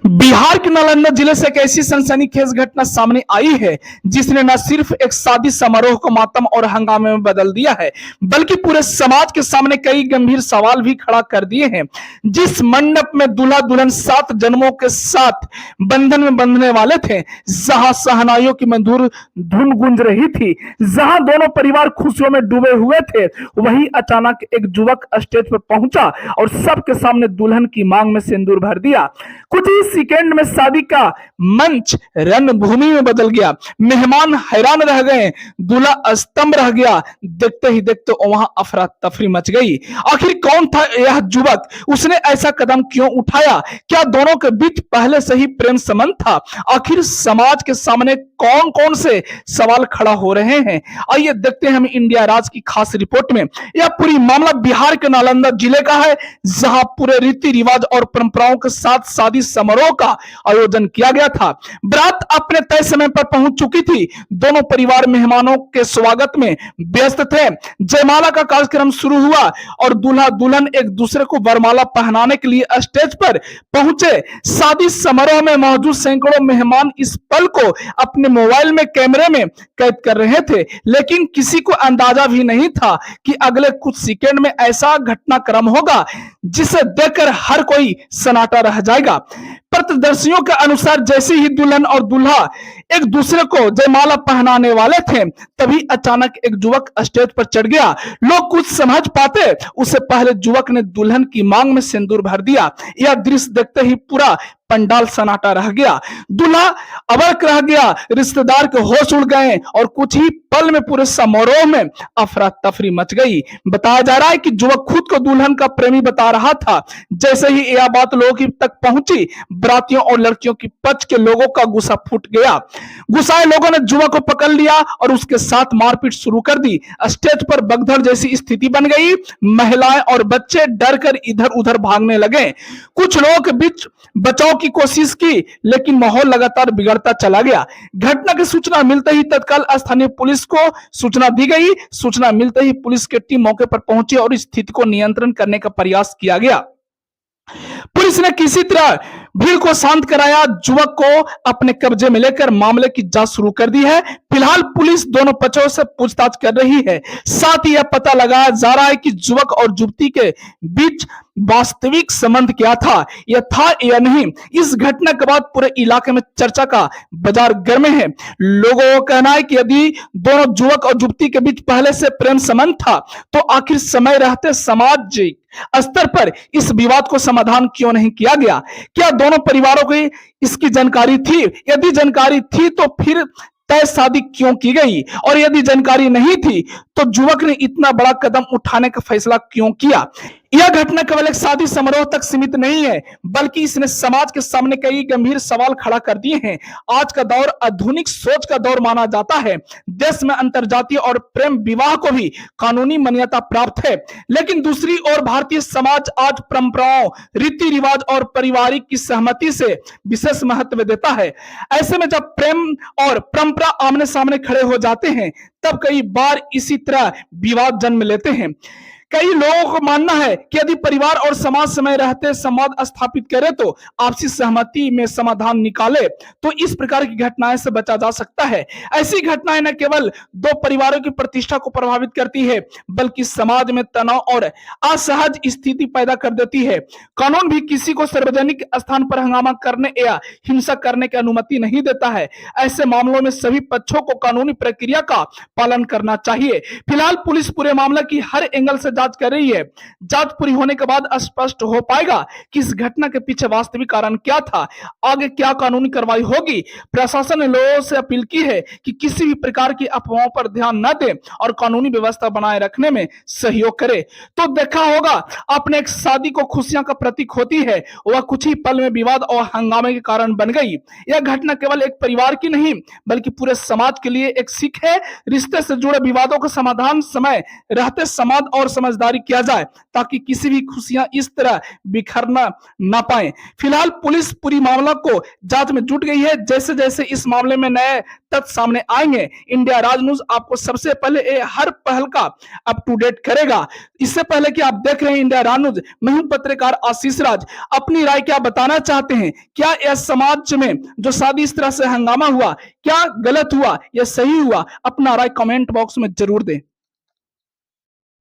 बिहार के नालंदा जिले से एक ऐसी सनसनीखेज घटना सामने आई है जिसने न सिर्फ एक शादी समारोह को मातम और हंगामे में बदल दिया है, बल्कि पूरे समाज के सामने कई गंभीर सवाल भी खड़ा कर दिए हैं। जिस मंडप में दूल्हा दुल्हन 7 जन्मों के साथ बंधन में बंधने वाले थे, जहां शहनाइयों की मधुर धुन गूंज रही थी, जहां दोनों परिवार खुशियों में डूबे हुए थे, वहीं अचानक एक युवक स्टेज पर पहुंचा और सबके सामने दुल्हन की मांग में सिंदूर भर दिया। कुछ ही सेकेंड में शादी का मंच रणभूमि में बदल गया। मेहमान हैरान रह गए, दूल्हा स्तंभ रह गया। देखते ही देखते वहां अफरा तफरी मच गई। आखिर कौन था यह युवक? उसने ऐसा कदम क्यों उठाया? क्या दोनों के बीच पहले से ही प्रेम संबंध था? आखिर समाज के सामने कौन कौन से सवाल खड़ा हो रहे हैं, आइए देखते हैं हम इंडिया राज की खास रिपोर्ट में। यह पूरी मामला बिहार के नालंदा जिले का है, जहां पूरे रीति रिवाज और परंपराओं के साथ शादी समारोह का आयोजन किया गया था। बारात अपने तय समय पर पहुंच चुकी थी। दोनों परिवार मेहमानों के स्वागत में व्यस्त थे। जयमाला का कार्यक्रम शुरू हुआ और दूल्हा दुल्हन एक दूसरे को वरमाला पहनाने के लिए स्टेज पर पहुंचे। शादी समारोह में मौजूद सैकड़ों मेहमान इस पल को अपने मोबाइल में कैमरे में कैद कर रहे थे, लेकिन किसी को अंदाजा भी नहीं था कि अगले कुछ सेकंड में ऐसा घटनाक्रम होगा जिसे देखकर हर कोई सन्नाटा रह जाएगा। प्रत्यक्षदर्शियों के अनुसार जैसे ही दुल्हन और दूल्हा एक दूसरे को जयमाला पहनाने वाले थे, तभी अचानक एक युवक स्टेज पर चढ़ गया। लोग कुछ समझ पाते उससे पहले युवक ने दुल्हन की मांग में सिंदूर भर दिया। यह दृश्य देखते ही पूरा पंडाल सन्नाटा रह गया। दूल्हा अवाक रह गया, रिश्तेदार के होश उड़ गए और कुछ ही पल में पूरे समारोह में अफरा तफरी मच गई। बताया जा रहा है कि युवक खुद को दुल्हन का प्रेमी बता रहा था। जैसे ही यह बात लोगों तक पहुंची, बरातियों और लड़कियों की पक्ष के लोगों का गुस्सा फूट गया। गुस्साए लोगों ने युवक को पकड़ लिया और उसके साथ मारपीट शुरू कर दी। स्टेज पर भगदड़ जैसी स्थिति बन गई। महिलाएं और बच्चे डर कर इधर उधर भागने लगे। कुछ लोगों के बीच बचाव की कोशिश की, लेकिन माहौल लगातार बिगड़ता चला गया। घटना की सूचना मिलते ही तत्काल स्थानीय पुलिस को सूचना दी गई। सूचना मिलते ही पुलिस की टीम मौके पर पहुंची और स्थिति को नियंत्रण करने का प्रयास किया गया। पुलिस ने किसी तरह भीड़ को शांत कराया, युवक को अपने कब्जे में लेकर मामले की जांच शुरू कर दी है। फिलहाल पुलिस दोनों पक्षों से पूछताछ कर रही है। साथ ही यह पता लगाया जा रहा है कि युवक और युवती के बीच वास्तविक संबंध क्या था, यह था या नहीं। इस घटना के बाद पूरे इलाके में चर्चा का बाजार गर्म है। लोगों का कहना है कि यदि दोनों युवक और युवती के बीच पहले से प्रेम संबंध था, तो आखिर समय रहते सामाजिक स्तर पर इस विवाद को समाधान क्यों नहीं किया गया? क्या दोनों परिवारों को इसकी जानकारी थी? यदि जानकारी थी तो फिर तय शादी क्यों की गई, और यदि जानकारी नहीं थी तो युवक ने इतना बड़ा कदम उठाने का फैसला क्यों किया? यह घटना केवल एक शादी समारोह तक सीमित नहीं है, बल्कि इसने समाज के सामने कई गंभीर सवाल खड़ा कर दिए हैं। आज का दौर आधुनिक सोच का दौर माना जाता है। देश में अंतरजातीय और प्रेम विवाह को भी कानूनी मान्यता प्राप्त है, लेकिन दूसरी ओर भारतीय समाज आज परंपराओं, रीति रिवाज और पारिवारिक की सहमति से विशेष महत्व देता है। ऐसे में जब प्रेम और परंपरा आमने सामने खड़े हो जाते हैं, तब कई बार इसी तरह विवाद जन्म लेते हैं। कई लोगों को मानना है कि यदि परिवार और समाज समय रहते संवाद स्थापित करे तो आपसी सहमति में समाधान निकाले तो इस प्रकार की घटनाएं से बचा जा सकता है। ऐसी घटनाएं न केवल दो परिवारों की प्रतिष्ठा को प्रभावित करती है, बल्कि समाज में तनाव और असहज स्थिति पैदा कर देती है। कानून भी किसी को सार्वजनिक स्थान पर हंगामा करने या हिंसा करने की अनुमति नहीं देता है। ऐसे मामलों में सभी पक्षों को कानूनी प्रक्रिया का पालन करना चाहिए। फिलहाल पुलिस पूरे मामले की हर एंगल से जांच कर रही है। जांच पूरी होने के बाद स्पष्ट हो पाएगा कि इस घटना के पीछे वास्तविक कारण क्या था, आगे क्या कानूनी कार्रवाई होगी। प्रशासन ने लोगों से अपील की है कि किसी भी प्रकार की अफवाहों पर ध्यान न दें और कानूनी व्यवस्था बनाए रखने में सहयोग करे। तो देखा होगा, अपने एक शादी को खुशियां का प्रतीक होती है, वह कुछ ही पल में विवाद और हंगामे के कारण बन गई। यह घटना केवल एक परिवार की नहीं, बल्कि पूरे समाज के लिए एक सीख है। रिश्ते से जुड़े विवादों का समाधान समय रहते समाज और समझ समझदारी किया जाए ताकि किसी भी खुशियां इस तरह बिखरना ना पाए। फिलहाल पुलिस पूरी मामला को जांच में जुट गई है। जैसे जैसे इस मामले में नए तथ्य सामने आएंगे, इंडिया राज न्यूज आपको सबसे पहले हर पहल का अप टू डेट करेगा। इससे पहले कि आप देख रहे हैं इंडिया राज न्यूज, मैं हूं पत्रकार आशीष राज। अपनी राय क्या बताना चाहते हैं? क्या यह समाज में जो शादी इस तरह से हंगामा हुआ, क्या गलत हुआ या सही हुआ? अपना राय कमेंट बॉक्स में जरूर दें।